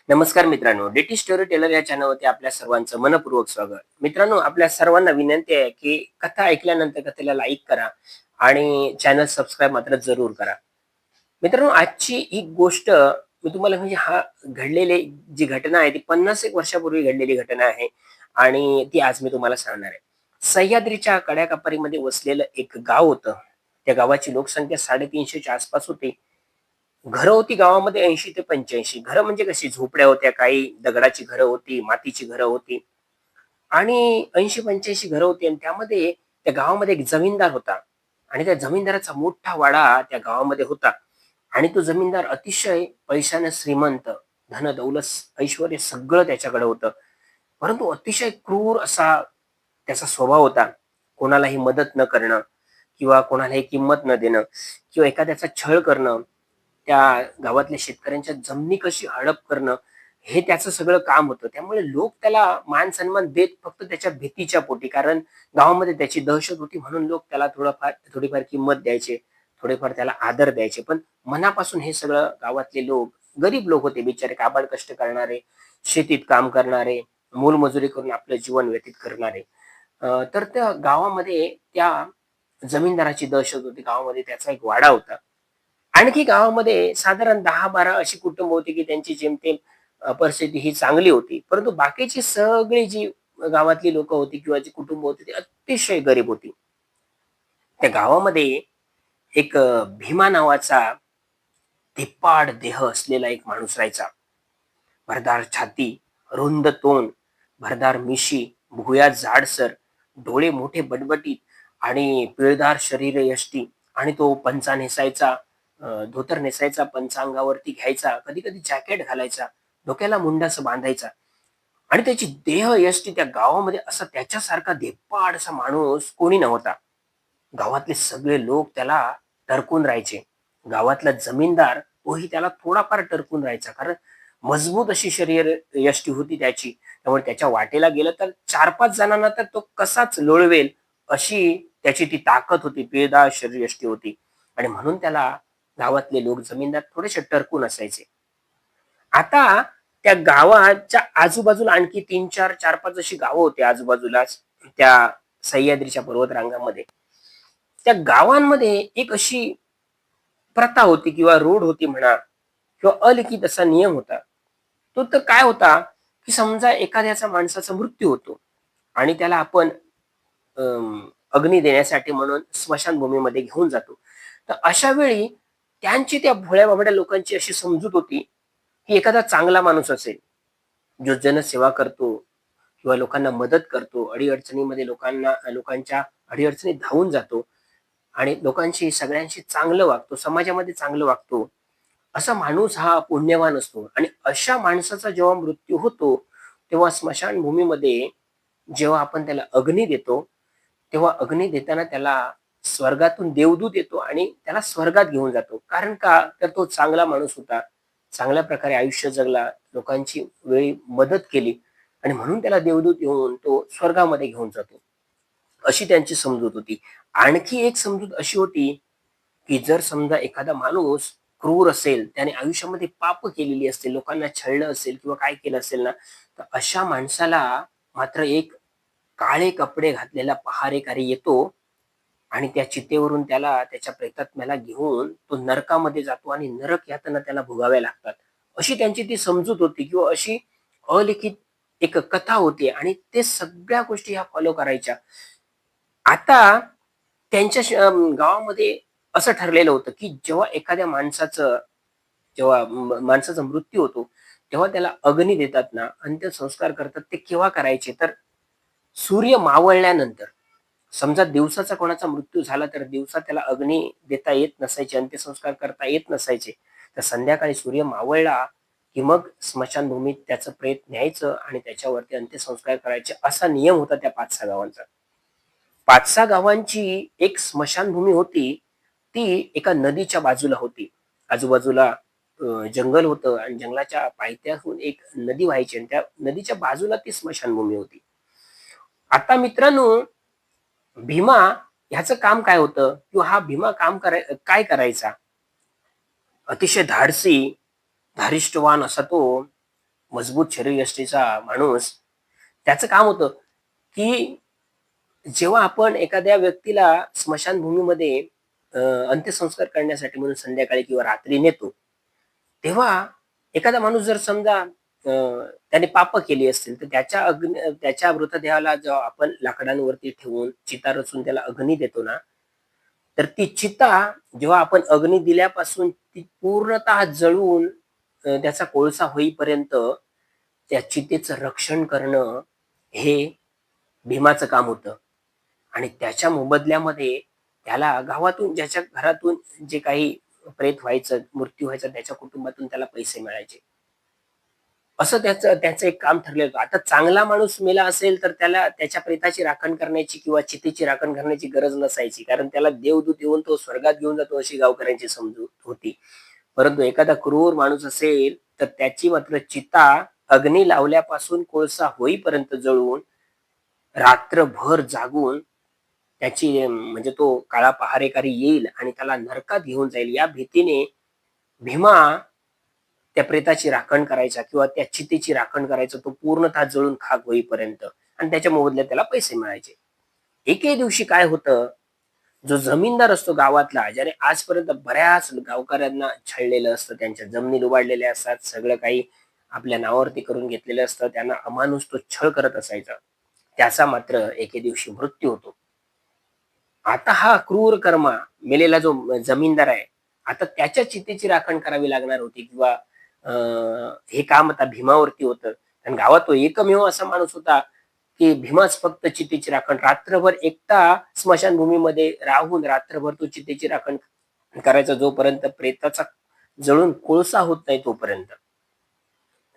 नमस्कार मित्रांनो, डेटी स्टोरी टेलर या चॅनलवरती आपल्या सर्वांचं मनपूर्वक स्वागत. मित्रांनो, आपल्या सर्वांना विनंती आहे की कथा ऐकल्यानंतर कथेला लाईक करा आणि चॅनल सबस्क्राईब मात्र जरूर करा. मित्रांनो, आजची ही गोष्ट मी तुम्हाला म्हणजे हा घडलेली जी घटना आहे ती 50 एक वर्षापूर्वी घडलेली घटना आहे आणि ती आज मी तुम्हाला सांगणार आहे. सह्याद्रीच्या कड्याकापारीमध्ये वसलेलं एक गाव होतं. त्या गावाची लोकसंख्या 350च्या आसपास होती. घरं होती गावामध्ये 80 ते 85. घरं म्हणजे कशी झोपड्या होत्या, काही दगडाची घरं होती, मातीची घरं होती आणि 80-85 घरं होती आणि त्यामध्ये त्या गावामध्ये एक जमीनदार होता आणि त्या जमीनदाराचा मोठा वाडा त्या गावामध्ये होता आणि तो जमीनदार अतिशय पैशाने श्रीमंत, धन-दौलत, ऐश्वर्य सगळं त्याच्याकडे होतं. परंतु अतिशय क्रूर असा त्याचा स्वभाव होता. कोणालाही मदत न करणं किंवा कोणालाही किंमत न देणं किंवा एखाद्याचा छळ करणं, त्या गावातल्या शेतकऱ्यांच्या जमिनी कशी हडप करणं, हे त्याचं सगळं काम होतं. त्यामुळे लोक त्याला मान-सन्मान देत फक्त त्याच्या भीतीच्या पोटी. कारण गावामध्ये त्याची दहशत होती म्हणून लोक त्याला थोडीफार किंमत द्यायचे, थोडेफार त्याला आदर द्यायचे. पण मनापासून हे सगळं गावातले लोक, गरीब लोक होते बिचारे, काबाड कष्ट करणारे, शेतीत काम करणारे, मोलमजुरी करून आपलं जीवन व्यतीत करणारे. तर त्या गावामध्ये त्या जमीनदाराची दहशत होती. गावामध्ये त्याचा एक वाडा होता. आणखी गावामध्ये साधारण 10-12 अशी कुटुंब होती, की त्यांची जेमतेम परिस्थिती ही चांगली होती. परंतु बाकीची सगळी जी गावातली लोकं होती किंवा जी कुटुंब होती, ती अतिशय गरीब होती. त्या गावामध्ये एक भीमा नावाचा धिप्पाड देह असलेला एक माणूस राहायचा. भरदार छाती, रुंद तोंड, भरदार मिशी, भुवया जाडसर, डोळे मोठे बटबटीत आणि पिळदार शरीर यष्टी आणि तो पंचा नेसायचा, धोतर नेसायचा, पंचा अंगावरती घ्यायचा, कधी-कधी जॅकेट घालायचा, डोक्याला मुंडासं बांधायचा आणि त्याची देह यष्टी त्या गावामध्ये असा त्याच्यासारखा धिप्पाड असा माणूस कोणी नव्हता. गावातले सगळे लोक त्याला टरकून राहायचे. गावातला जमीनदार तोही त्याला थोडाफार टरकून राहायचा. कारण मजबूत अशी शरीर यष्टी होती त्याची. त्यामुळे त्याच्या वाटेला गेलं तर 4-5 जणांना तर तो कसाच लोळवेल अशी त्याची ती ताकद होती, पिळदार शरीरयष्टी होती आणि म्हणून त्याला गावातले लोक, जमीनदार थोडेसे टरकून असायचे. आता त्या गावाच्या आजूबाजूला आणखी 3-4, 4-5 अशी गावं होती आजूबाजूलाच त्या सह्याद्रीच्या पर्वतरांगामध्ये. त्या गावांमध्ये एक अशी प्रथा होती किंवा रूढ होती म्हणा किंवा अलिखित असा नियम होता. तो तर काय होता, की समजा एखाद्याचा माणसाचा मृत्यू होतो आणि त्याला आपण अग्नी देण्यासाठी म्हणून स्मशानभूमीमध्ये घेऊन जातो. तर अशा वेळी त्यांची त्या भोळ्या-भाबड्या लोकांची अशी समजूत होती, की एखादा चांगला माणूस असेल, जो जनसेवा करतो किंवा लोकांना मदत करतो, अडी-अडचणीमध्ये लोकांच्या अडी-अडचणीत धावून जातो आणि लोकांशी सगळ्यांशी चांगलं वागतो, समाजामध्ये चांगलं वागतो. असा माणूस हा पुण्यवान असतो आणि अशा माणसाचा जेव्हा मृत्यू होतो, तेव्हा स्मशानभूमीमध्ये जेव्हा आपण त्याला अग्नी देतो, तेव्हा अग्नी देताना त्याला स्वर्गातून देवदूत येतो आणि त्याला स्वर्गात घेऊन जातो. कारण का? तर तो चांगला माणूस होता. चांगल्या प्रकारे आयुष्य जगला, लोकांची वेळी मदत केली आणि म्हणून त्याला देवदूत येऊन तो स्वर्गामध्ये घेऊन जातो. अशी त्यांची समजूत होती. आणखी एक समजूत अशी होती, की जर समजा एखादा माणूस क्रूर असेल, त्याने आयुष्यामध्ये पाप केलेली असतील, लोकांना छळलं असेल किंवा काय केलं असेल ना, तर अशा माणसाला मात्र एक काळे कपडे घातलेला पहारेकरी येतो आणि त्या चितेवरून त्याला त्याच्या प्रेतात्म्याला घेऊन तो नरकामध्ये जातो आणि नरक यातना त्याला भोगाव्या लागतात. अशी त्यांची ती समजूत होती किंवा अशी अलिखित एक कथा होती आणि ते सगळ्या गोष्टी ह्या फॉलो करायच्या. आता त्यांच्या गावामध्ये असं ठरलेलं होतं, की जेव्हा एखाद्या माणसाचं जेव्हा माणसाचा मृत्यू होतो, तेव्हा त्याला अग्नी देतात ना, अंत्यसंस्कार करतात ते केव्हा करायचे? तर सूर्य मावळल्यानंतर. समजा दिवसाचा कोणाचा मृत्यू झाला, तर दिवसा त्याला अग्नी देता येत नसायचे, अंत्यसंस्कार करता येत नसायचे. तर संध्याकाळी सूर्य मावळला, की मग स्मशानभूमीत त्याचं प्रेत न्यायचं आणि त्याच्यावरती अंत्यसंस्कार करायचे, असा नियम होता त्या 5-6 गावांचा. 5-6 गावांची एक स्मशानभूमी होती. ती एका नदीच्या बाजूला होती. आजूबाजूला जंगल होतं आणि जंगलाच्या पायथ्याहून एक नदी वाहायची आणि त्या नदीच्या बाजूला ती स्मशानभूमी होती. आता मित्रांनो, भीमा ह्याचं काम काय होतं किंवा हा भीमा काय करायचा? अतिशय धाडसी, धारिष्टवान असा तो मजबूत शरीरयष्टीचा माणूस, त्याचं काम होतं, की जेव्हा आपण एखाद्या व्यक्तीला स्मशानभूमीमध्ये अंत्यसंस्कार करण्यासाठी म्हणून संध्याकाळी किंवा रात्री नेतो, तेव्हा एखादा माणूस जर समजा त्याने पाप केली असतील, तर त्याच्या मृतदेहाला जेव्हा आपण लाकडांवरती ठेवून चिता रचून त्याला अग्नी देतो ना, तर ती चिता जेव्हा आपण अग्नी दिल्यापासून ती पूर्णतः जळून त्याचा कोळसा होईपर्यंत त्या चितेचं रक्षण करणं हे भीमाचं काम होतं. आणि त्याच्या मोबदल्यामध्ये त्याला गावातून ज्याच्या घरातून जे काही प्रेत व्हायचं, मृत्यू व्हायचा त्याच्या कुटुंबातून त्याला पैसे मिळायचे. असं त्याचं त्याचं एक काम ठरलेलं होतं. आता चांगला माणूस मेला असेल तर त्याला त्याच्या प्रेताची राखण करण्याची किंवा चितेची राखण करण्याची गरज नसायची. कारण त्याला देवदूत येऊन तो स्वर्गात घेऊन जातो अशी गावकऱ्यांची समजूत होती. परंतु एखादा क्रूर माणूस असेल तर त्याची मात्र चिता अग्नी लावल्यापासून कोळसा होईपर्यंत जळून, रात्रभर जागून त्याची म्हणजे तो काळा पहारेकरी येईल आणि त्याला नरकात घेऊन जाईल या भीतीने भीमा त्या प्रेताची राखण करायचा किंवा त्या चितेची राखण करायचा तो पूर्णतः जळून खाक होईपर्यंत आणि त्याच्या मोबदल्यात त्याला पैसे मिळायचे. एके दिवशी काय होतं, जो जमीनदार असतो गावातला, ज्याने आजपर्यंत बऱ्याच गावकऱ्यांना छळलेलं असतं, त्यांच्या जमिनी लुबाडलेल्या असतात, सगळं काही आपल्या नावावरती करून घेतलेलं असतं, त्यांना अमानुष तो छळ करत असायचा. त्याचा मात्र एके दिवशी मृत्यू होतो. आता हा क्रूर कर्मा मेलेला जो जमीनदार आहे, आता त्याच्या चितेची राखण करावी लागणार होती किंवा हे काम आता भीमावरती होतं. आणि गावात तो एकमेव असा माणूस होता, की भीमाच फक्त चितेची राखण रात्रभर एकटा स्मशानभूमीमध्ये राहून रात्रभर तो चितेची राखण करायचा जोपर्यंत प्रेताचा जळून कोळसा होत नाही तोपर्यंत.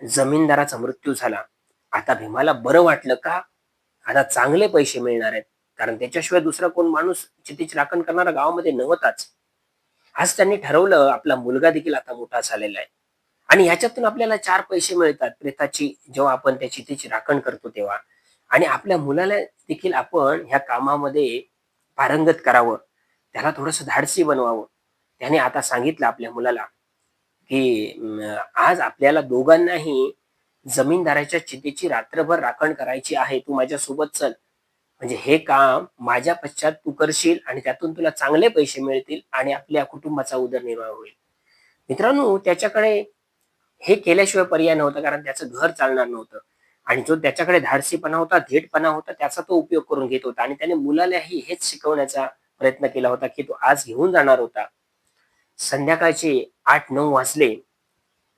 जमीनदाराचा मृत्यू झाला. आता भीमाला बरं वाटलं का? आता चांगले पैसे मिळणार आहेत. कारण त्याच्याशिवाय दुसरा कोण माणूस चितेची राखण करणारा गावामध्ये नव्हताच. आज त्यांनी ठरवलं आपला मुलगा देखील आता मोठा झालेला आहे आणि ह्याच्यातून आपल्याला 4 पैसे मिळतात प्रेताची जेव्हा आपण त्या चितेची राखण करतो तेव्हा. आणि आपल्या मुलाला देखील आपण ह्या कामामध्ये पारंगत करावं. त्याला थोडंसं धाडसी बनवावं. त्याने आता सांगितलं आपल्या मुलाला, की आज आपल्याला दोघांनाही जमीनदाराच्या चितेची रात्रभर राखण करायची आहे. तू माझ्यासोबत चल. म्हणजे हे काम माझ्या पश्चात तू करशील आणि त्यातून तुला चांगले पैसे मिळतील आणि आपल्या कुटुंबाचा उदरनिर्वाह होईल. मित्रांनो, त्याच्याकडे हे केल्याशिवाय पर्याय नव्हता कारण त्याचं घर चालणार नव्हतं. आणि जो त्याच्याकडे धाडसीपणा होता, धीटपणा होता त्याचा तो उपयोग करून घेत होता आणि त्याने मुलालाही हेच शिकवण्याचा प्रयत्न केला होता, की तो आज घेऊन जाणार होता. संध्याकाळचे 8-9 वाजले.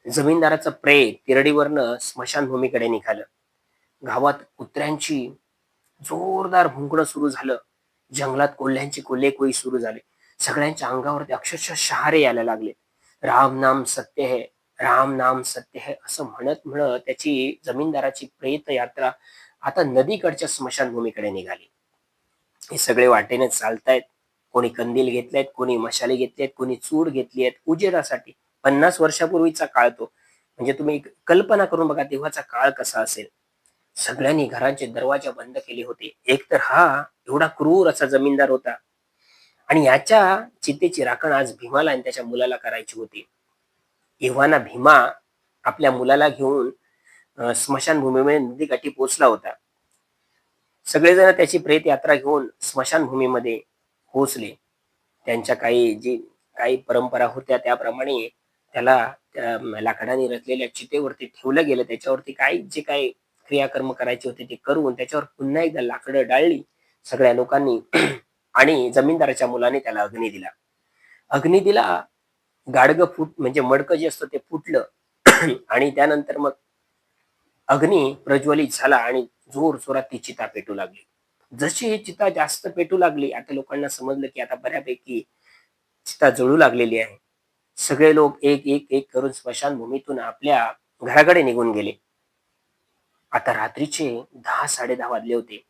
जमीनदाराचं प्रेत तिरडीवरनं स्मशानभूमीकडे निघालं. गावात कुत्र्यांची जोरदार भुंकणं सुरू झालं. जंगलात कोल्ह्यांची कोल्हेकोळी सुरू झाली. सगळ्यांच्या अंगावरती अक्षरशः शहारे यायला लागले. राम नाम सत्य है, राम नाम सत्य है असं म्हणत म्हणत त्याची जमीनदाराची प्रेत यात्रा आता नदीकडच्या स्मशानभूमीकडे निघाली. हे सगळे वाटेने चालतायत. कोणी कंदील घेतलेत, कोणी मशाली घेतलेत, कोणी चूड घेतली आहेत उजेडासाठी. 50 वर्षापूर्वीचा काळ तो. म्हणजे तुम्ही कल्पना करून बघा तेव्हाचा काळ कसा असेल. सगळ्यांनी घरांचे दरवाजे बंद केले होते. एक तर हा एवढा क्रूर असा जमीनदार होता आणि याच्या चितेची राखण आज भीमाला आणि त्याच्या मुलाला करायची होती. एव्हाना भीमा आपल्या मुलाला घेऊन स्मशानभूमीमध्ये नदीकाठी पोहोचला होता. सगळेजण त्याची प्रेत यात्रा घेऊन स्मशानभूमीमध्ये पोहोचले. त्यांच्या काही परंपरा होत्या त्याप्रमाणे त्याला त्या लाकडाने रचलेल्या चितेवरती ठेवलं गेलं. त्याच्यावरती जे काही क्रियाकर्म करायचे होते ते करून त्याच्यावर पुन्हा एकदा लाकडं डाळली सगळ्या लोकांनी आणि जमीनदाराच्या मुलाने त्याला अग्नी दिला. अग्नी दिला, गाडगं म्हणजे मडकं जे असतं ते फुटलं आणि त्यानंतर मग अग्नी प्रज्वलित झाला आणि जोरजोरात ती चिता पेटू लागली. जशी ही चिता जास्त पेटू लागली, आता लोकांना समजलं की आता बऱ्यापैकी चिता जळू लागलेली आहे. सगळे लोक एक एक एक करून स्मशानभूमीतून आपल्या घराकडे निघून गेले. आता रात्रीचे 10-10:30 वाजले होते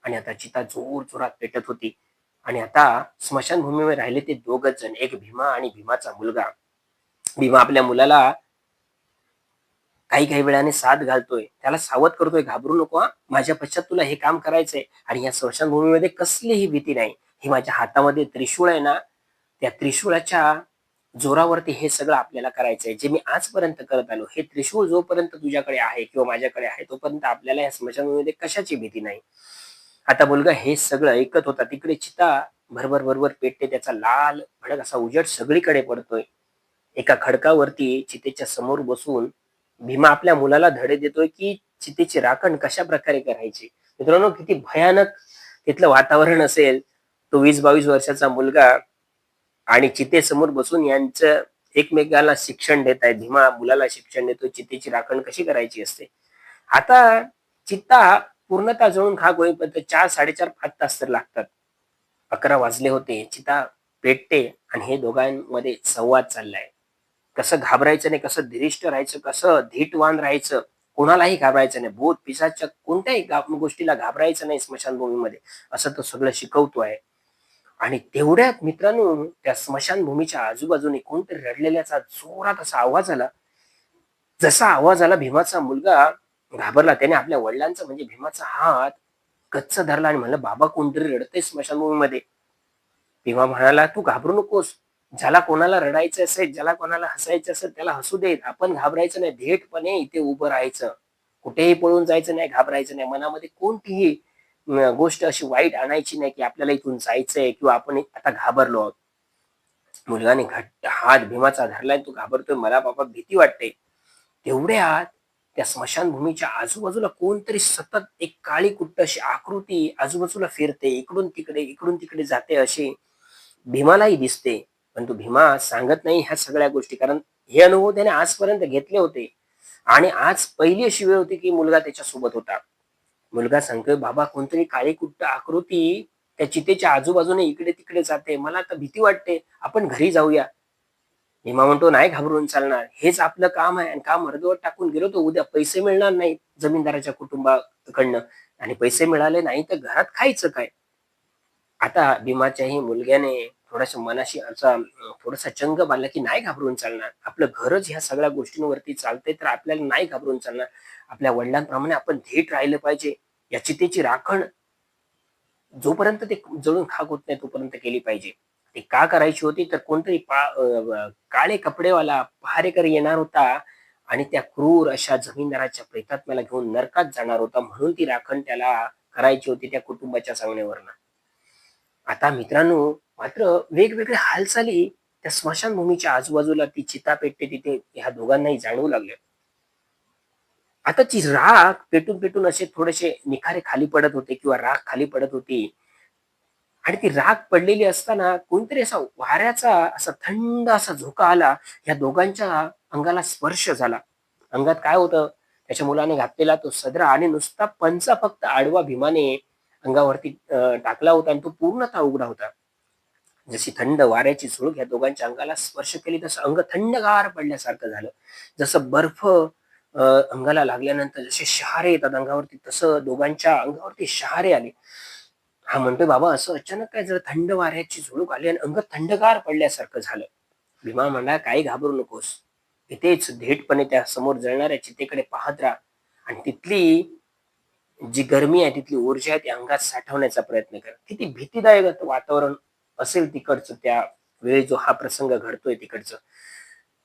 आणि आता चिता जोरजोरात पेटत होती आणि आता स्मशानभूमीवर राहिले ते दोघच जण, एक भीमा आणि भीमाचा मुलगा. भीमा आपल्या मुलाला काही काही वेळाने साथ घालतोय, त्याला सावध करतोय, घाबरू नको हा, माझ्या पश्चात तुला हे काम करायचंय आणि या स्मशानभूमीमध्ये कसलीही भीती नाही. ही माझ्या हातामध्ये त्रिशूळ आहे ना, त्या त्रिशूळाच्या जोरावरती हे सगळं आपल्याला करायचंय. जे मी आजपर्यंत करत आलो, हे त्रिशूळ जोपर्यंत तुझ्याकडे आहे किंवा माझ्याकडे आहे, तोपर्यंत आपल्याला या स्मशानभूमीमध्ये कशाची भीती नाही. आता मुलगा हे सगळं ऐकत होता. तिकडे चिता भरभर, भरभर पेटते. त्याचा लाल भडक असा उजेड सगळीकडे पडतोय. एका खडकावरती चितेच्या समोर बसून भीमा आपल्या मुलाला धडे देतोय, की चितेची राखण कशाप्रकारे करायची. मित्रांनो, किती भयानक तिथलं वातावरण असेल. तो 20-22 वर्षाचा मुलगा आणि चितेसमोर बसून यांचं एकमेकाला शिक्षण देत आहे. भीमा मुलाला शिक्षण देतो, चितेची राखण कशी करायची असते. आता चित्ता पूर्णतः जळून खाक होईपर्यंत 4, 4.5, 5 तास तर लागतात. 11 वाजले होते. चिता पेटते आणि हे दोघांमध्ये संवाद चाललाय. कसं घाबरायचं नाही, कसं धीरिष्ठ राहायचं, कसं धीटवान राहायचं. कोणालाही घाबरायचं नाही. भूत, पिशाच कोणत्याही गोष्टीला घाबरायचं नाही स्मशानभूमीमध्ये, असं तो सगळं शिकवतो आहे. आणि तेवढ्यात मित्रांनो, त्या स्मशानभूमीच्या आजूबाजूने कोणतरी रडलेल्याचा जोरात असा आवाज आला. जसा आवाज आला, भीमाचा मुलगा घाबरला. त्याने आपल्या वडिलांचा म्हणजे भीमाचा हात गच्च धरला आणि म्हणलं, बाबा कोणतरी रडतंय स्मशानभूमीमध्ये. भीमा म्हणाला, तू घाबरू नकोस. ज्याला कोणाला रडायचं असेल, ज्याला कोणाला हसायचं असेल, त्याला हसू देत. आपण घाबरायचं नाही. धीटपणे इथे उभं राहायचं. कुठेही पळून जायचं नाही, घाबरायचं नाही. मनामध्ये कोणतीही गोष्ट अशी वाईट आणायची नाही, की आपल्याला इथून जायचंय किंवा आपण आता घाबरलो आहोत. मुलगाने घट्ट हात भीमाचा धरलाय. तू घाबरतोय, मला बाबा भीती वाटते. तेवढ्यात त्या स्मशानभूमीच्या आजूबाजूला कोणतरी सतत एक काळी कुट्ट अशी आकृती आजूबाजूला फिरते. इकडून तिकडे, इकडून तिकडे जाते अशी भीमालाही दिसते. परंतु भीमा सांगत नाही ह्या सगळ्या गोष्टी, कारण हे अनुभव त्याने आजपर्यंत घेतले होते. आणि आज पहिली अशी वेळ होती, की मुलगा त्याच्यासोबत होता. मुलगा सांगतोय, बाबा कोणतरी काळी कुट्ट आकृती त्या चितेच्या आजूबाजूने इकडे तिकडे जाते. मला आता भीती वाटते. आपण घरी जाऊया. भीमा म्हणतो, नाही घाबरून चालणार. हेच आपलं काम आहे आणि काम अर्धवट टाकून गेलो तर उद्या पैसे मिळणार नाहीत जमीनदाराच्या कुटुंबाकडनं. आणि पैसे मिळाले नाही तर घरात खायचं काय. आता भीमाच्याही मुलग्याने थोडासा मनाशी असा थोडासा चंग बांधला, की नाही घाबरून चालणार. आपलं घरच ह्या सगळ्या गोष्टींवरती चालतंय, तर आपल्याला नाही घाबरून चालणार. आपल्या वडिलांप्रमाणे आपण धीट राहिलं पाहिजे. या चितेची राखण जोपर्यंत ते जळून खाक होत नाही तोपर्यंत केली पाहिजे. ती का करायची होती, तर कोणतरी काळे कपडेवाला पहारेकर येणार होता आणि त्या क्रूर अशा जमीनदाराच्या प्रेतात्म्याला घेऊन नरकात जाणार होता. म्हणून ती राखण त्याला करायची होती त्या कुटुंबाच्या सांगण्यावरनं. आता मित्रांनो, मात्र वेगवेगळ्या हालचाली त्या स्मशानभूमीच्या आजूबाजूला ती चिता पेटते तिथे ह्या दोघांनाही जाणवू लागल्या. आता ती राख पेटून पेटून असे थोडेसे निखारे खाली पडत होते किंवा राख खाली पडत होती. आणि ती राख पडलेली असताना कोणतरी असा वाऱ्याचा असा थंड असा झोका आला. या दोघांच्या अंगाला स्पर्श झाला. अंगात काय होतं, त्याच्या मुलाने घातलेला तो सदरा आणि नुसता पंचा फक्त आडवा भीमाने अंगावरती टाकला होता आणि तो पूर्णतः उघडा होता. जशी थंड वाऱ्याची झुळूक या दोघांच्या अंगाला स्पर्श केली तसं अंग थंडगार पडल्यासारखं झालं. जसं बर्फ अंगाला लागल्यानंतर जसे शहारे येतात अंगावरती, तसं दोघांच्या अंगावरती शहारे आले. हा म्हणतोय, बाबा असं अचानक काय झालं, थंड वाऱ्याची झुळूक आली आणि अंग थंडगार पडल्यासारखं झालं. भीमा म्हणला, काही घाबरू नकोस. इथेच धीटपणे त्या समोर जळणाऱ्या चितेकडे पाहत राहा आणि तिथली जी गरमी आहे, तिथली ऊर्जा आहे, ती अंगात साठवण्याचा प्रयत्न कर. किती भीतीदायक वातावरण असेल तिकडचं त्या वेळी, जो हा प्रसंग घडतोय तिकडचं.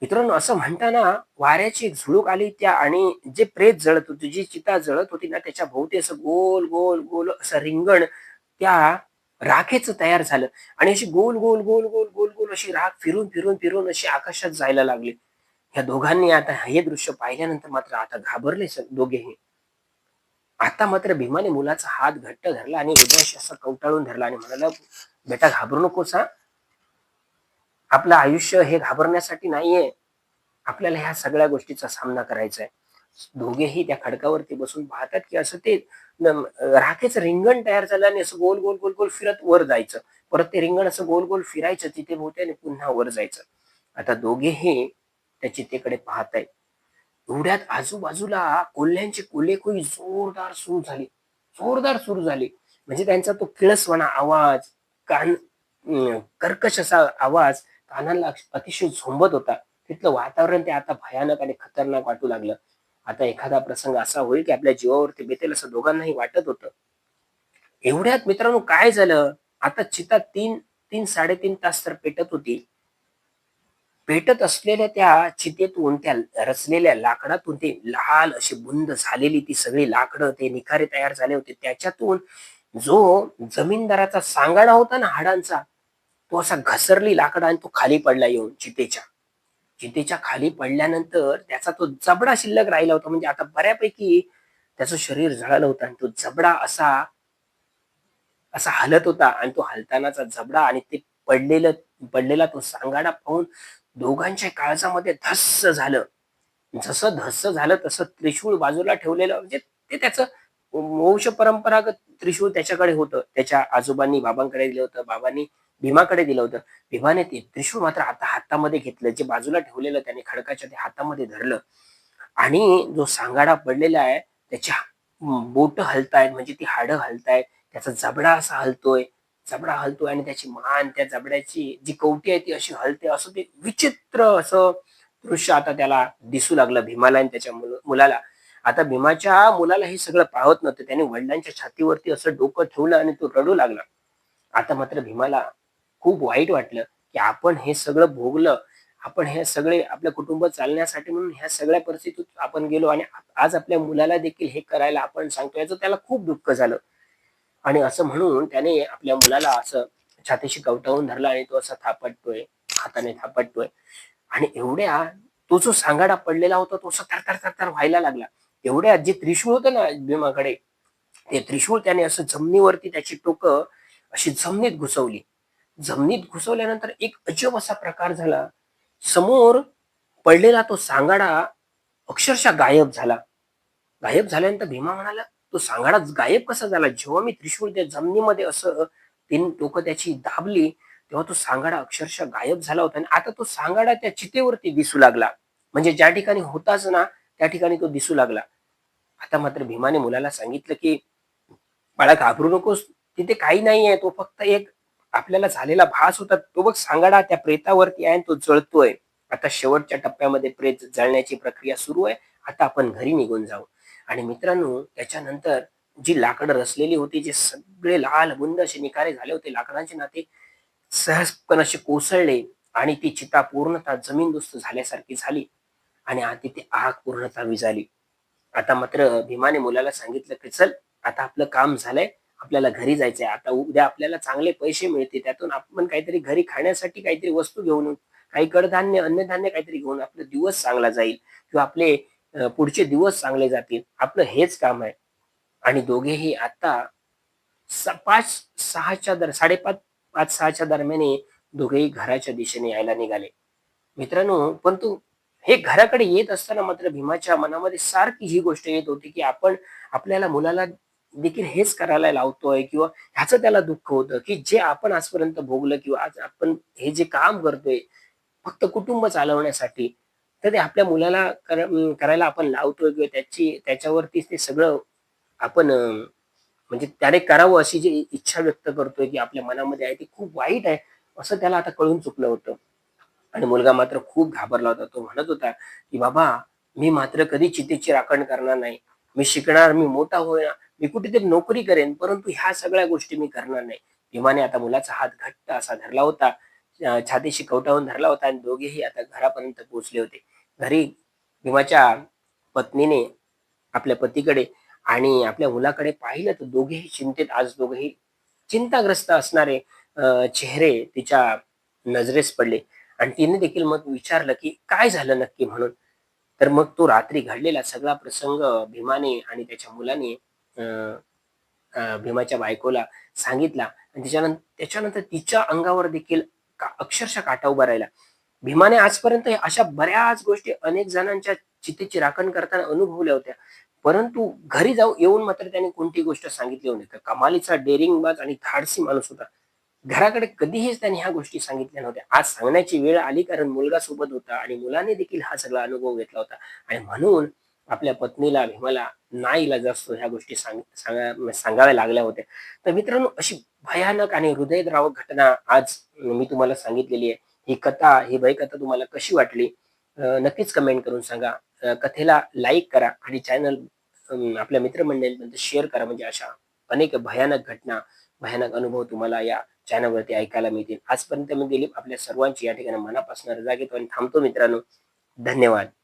मित्रांनो, असं म्हणताना वाऱ्याची एक झुळूक आली त्या आणि जे प्रेत जळत होती, जी चिता जळत होती ना, त्याच्या भोवती असं गोल गोल गोल असं रिंगण त्या राखेचं तयार झालं आणि अशी गोल गोल गोल गोल गोल गोल अशी राख फिरून फिरून फिरून अशी आकाशात जायला लागली. ह्या दोघांनी आता हे दृश्य पाहिल्यानंतर मात्र आता घाबरले दोघेही. आता मात्र भीमाने मुलाचा हात घट्ट धरला आणि हृदयाशी असा कवटाळून धरला आणि म्हणाला, बेटा घाबरू नकोस हा. आपलं आयुष्य हे घाबरण्यासाठी नाहीये. आपल्याला ह्या सगळ्या गोष्टीचा सामना करायचा आहे. दोघेही त्या खडकावरती बसून पाहतात, की असं ते राखेचं रिंगण तयार झालं आणि असं गोल गोल गोल गोल फिरत वर जायचं. परत ते रिंगण असं गोल गोल फिरायचं तिथे भोवती आणि पुन्हा वर जायचं. आता दोघेही त्या चितेकडे पाहतायत. एवढ्यात आजूबाजूला कोल्ह्यांची कोल्हेकोई जोरदार सुरू झाली. जोरदार सुरू झाली. म्हणजे त्यांचा तो किळसवाणा आवाज, कान कर्कश असा आवाज कानाला अतिशय झोंबत होता. तिथलं वातावरण ते आता भयानक आणि खतरनाक वाटू लागलं. आता एखादा प्रसंग असा होईल, की आपल्या जीवावरती बेतेल असं दोघांनाही वाटत होतं. एवढ्यात मित्रांनो काय झालं, आता चिता 3-3, 3.5 तास तर पेटत होती. पेटत असलेल्या त्या चितेतून, त्या रचलेल्या लाकडातून ते लाल अशी बुंद झालेली ती सगळी लाकडं, ते निखारे तयार झाले होते. त्याच्यातून जो जमीनदाराचा सांगाडा होता ना हाडांचा, तो असा घसरली लाकडं आणि तो खाली पडला येऊन चितेच्या. चितेच्या खाली पडल्यानंतर त्याचा तो जबडा शिल्लक राहिला होता. म्हणजे आता बऱ्यापैकी त्याचं शरीर जळालं होतं आणि तो जबडा असा असा हलत होता आणि तो हलतानाचा जबडा आणि ते पडलेला तो सांगाडा पाहून दोघांच्या काळजामध्ये धस्स झालं. जसं धस्स झालं तसं त्रिशूळ बाजूला ठेवलेलं, म्हणजे ते त्याचं वंश परंपरागत त्रिशूळ त्याच्याकडे होतं. त्याच्या आजोबांनी बाबांकडे दिलं होतं, बाबांनी भीमाकडे दिलं होतं. भीमाने ते त्रिशूळ मात्र आता हातामध्ये घेतलं, जे बाजूला ठेवलेलं त्याने खडकाच्या ते हातामध्ये धरलं आणि जो सांगाडा पडलेला आहे त्याच्या बोट हलतायत, म्हणजे ती हाडं हलतायत, त्याचा जबडा असा हलतोय, जबडा हलतोय आणि त्याची मान, त्या जबड्याची जी कवटी आहे ती अशी हलते. असं ते विचित्र असं दृश्य आता त्याला दिसू लागलं भीमाला आणि त्याच्या मुलाला. आता भीमाच्या मुलाला हे सगळं पाहत नव्हतं. त्याने वडिलांच्या छातीवरती असं डोकं ठेवलं आणि तो रडू लागला. आता मात्र भीमाला खूप वाईट वाटलं, की आपण हे सगळं भोगलं. आपण हे सगळे आपलं कुटुंब चालण्यासाठी म्हणून ह्या सगळ्या परिस्थितीत आपण गेलो आणि आज आपल्या मुलाला देखील हे करायला आपण सांगतो, याचं त्याला खूप दुःख झालं. आणि असं म्हणून त्याने आपल्या मुलाला असं छातीशी कवटाळून धरलं आणि तो असा थापटतोय, हाताने थापटतोय. आणि एवढ्या तो जो सांगाडा पडलेला होता तो असा थरथर थरथर व्हायला लागला. एवढ्या जे त्रिशूळ होतं ना भीमाकडे, ते त्रिशूळ त्याने असं जमिनीवरती त्याची टोकं अशी जमिनीत घुसवली. जमिनीत घुसवल्यानंतर एक अजब असा प्रकार झाला. समोर पडलेला तो सांगाडा अक्षरशः गायब झाला. गायब झाल्यानंतर भीमा म्हणाला, "तो सांगाडा गायब कसा झाला?" जेव्हा मी त्रिशूळ त्या जमिनीमध्ये असं 3 टोकं त्याची दाबली, तेव्हा तो सांगाडा अक्षरशः गायब झाला होता आणि आता तो सांगाडा त्या चितेवरती दिसू लागला. म्हणजे ज्या ठिकाणी होताच ना, त्या ठिकाणी तो दिसू लागला. आता मात्र भीमाने मुलाला सांगितलं, की "बाळा घाबरू नकोस. तिथे काही नाहीये. तो फक्त एक आपल्याला झालेला भास होता. तो बघ सांगाडा त्या प्रेतावरती आहे आणि तो जळतोय. आता शेवटच्या टप्प्यामध्ये प्रेत जळण्याची प्रक्रिया सुरू आहे. आता आपण घरी निघून जाऊ." आणि मित्रांनो, त्याच्यानंतर जी लाकडं रचलेली होती, जे सगळे लालबुंद असे निकारे झाले होते लाकडांचे ना, ते सहजपणे असे कोसळले आणि ती चिता पूर्णतः जमीनदोस्त झाल्यासारखी झाली आणि तिथे आग पूर्णतः विझाली. आता मात्र भीमाने मुलाला सांगितलं, की "चल, आता आपलं काम झालंय. आपल्याला घरी जायचंय. आता उद्या आपल्याला चांगले पैसे मिळतील. त्यातून आपण काहीतरी घरी खाण्यासाठी काहीतरी वस्तू घेऊन येऊ. काही कडधान्य, अन्नधान्य काहीतरी घेऊन आपला दिवस चांगला जाईल किंवा आपले पुढचे दिवस चांगले जातील. आपलं हेच काम आहे." आणि दोघेही आता 5-6च्या 5:30 5-6च्या दरम्यान दोघेही घराच्या दिशेने यायला निघाले. मित्रांनो, परंतु हे घराकडे येत असताना मात्र भीमाच्या मनामध्ये सारखी ही गोष्ट येत होती, की आपण आपल्याला मुलाला देखील हेच करायला लावतोय किंवा ह्याचं त्याला दुःख होतं, की जे आपण आजपर्यंत भोगलं किंवा आज आपण हे जे काम करतोय फक्त कुटुंब चालवण्यासाठी, तर ते आपल्या मुलाला करायला आपण लावतोय किंवा त्याच्यावरतीच ते सगळं आपण म्हणजे त्याने करावं अशी जी इच्छा व्यक्त करतोय, की आपल्या मनामध्ये आहे ती खूप वाईट आहे, असं त्याला आता कळून चुकलं होतं. आणि मुलगा मात्र खूप घाबरला होता. तो म्हणत होता, की "बाबा, मी मात्र कधी चितेची राखण करणार नाही. मी शिकणार, मी मोठा होईन, मी कुठेतरी नोकरी करेन, परंतु ह्या सगळ्या गोष्टी मी करणार नाही." भीमाने आता मुलाचा हात घट्ट असा धरला होता. छातीशी कवटाळून धरला होता आणि दोघेही आता घरापर्यंत पोहोचले होते. घरी भीमाच्या पत्नीने आपल्या पतीकडे आणि आपल्या मुलाकडे पाहिलं तर दोघेही चिंतेत, आज दोघेही चिंताग्रस्त असणारे चेहरे तिच्या नजरेस पडले आणि तिने देखील मग विचारलं, की "काय झालं नक्की?" म्हणून. तर मग तो रात्री घडलेला सगळा प्रसंग भीमाने आणि त्याच्या मुलाने अ, भीमाच्या बायकोला सांगितला आणि त्याच्यानंतर तिच्या अंगावर देखील अक्षरशः काटा उभा राहिला. भीमाने आजपर्यंत अशा बऱ्याच गोष्टी अनेक जणांच्या चितेची राखण करताना अनुभवल्या होत्या. परंतु घरी येऊन मात्र त्याने कोणतीही गोष्ट सांगितली नव्हती. तर कमालीचा डेरिंगबाज आणि धाडसी माणूस होता. घराकडे कधीच त्याने ह्या गोष्टी सांगितल्या नव्हत्या. आज सांगण्याची वेळ आली कारण मुलगा सोबत होता आणि मुलाने देखील हा सगळा अनुभव घेतला होता आणि म्हणून आपल्या पत्नीला भीमाला नाईलाजास्तव ह्या गोष्टी सांगाव्या लागल्या होत्या. तर मित्रांनो, अशी भयानक आणि हृदयद्रावक घटना आज मी तुम्हाला सांगितलेली आहे. ही भयकथा तुम्हाला कशी वाटली? नक्कीच कमेंट करून सांगा. कथेला लाईक करा आणि चॅनल आपल्या मित्रमंडळींपर्यंत शेअर करा, म्हणजे अशा अनेक भयानक घटना भयानक अनुभव तुम्हाला या चॅनलवरती ऐकायला मिळतील. आजपर्यंत मी दिलीप आपल्या सर्वांची या ठिकाणी मनापासून रजा घेतो आणि थांबतो मित्रांनो. धन्यवाद.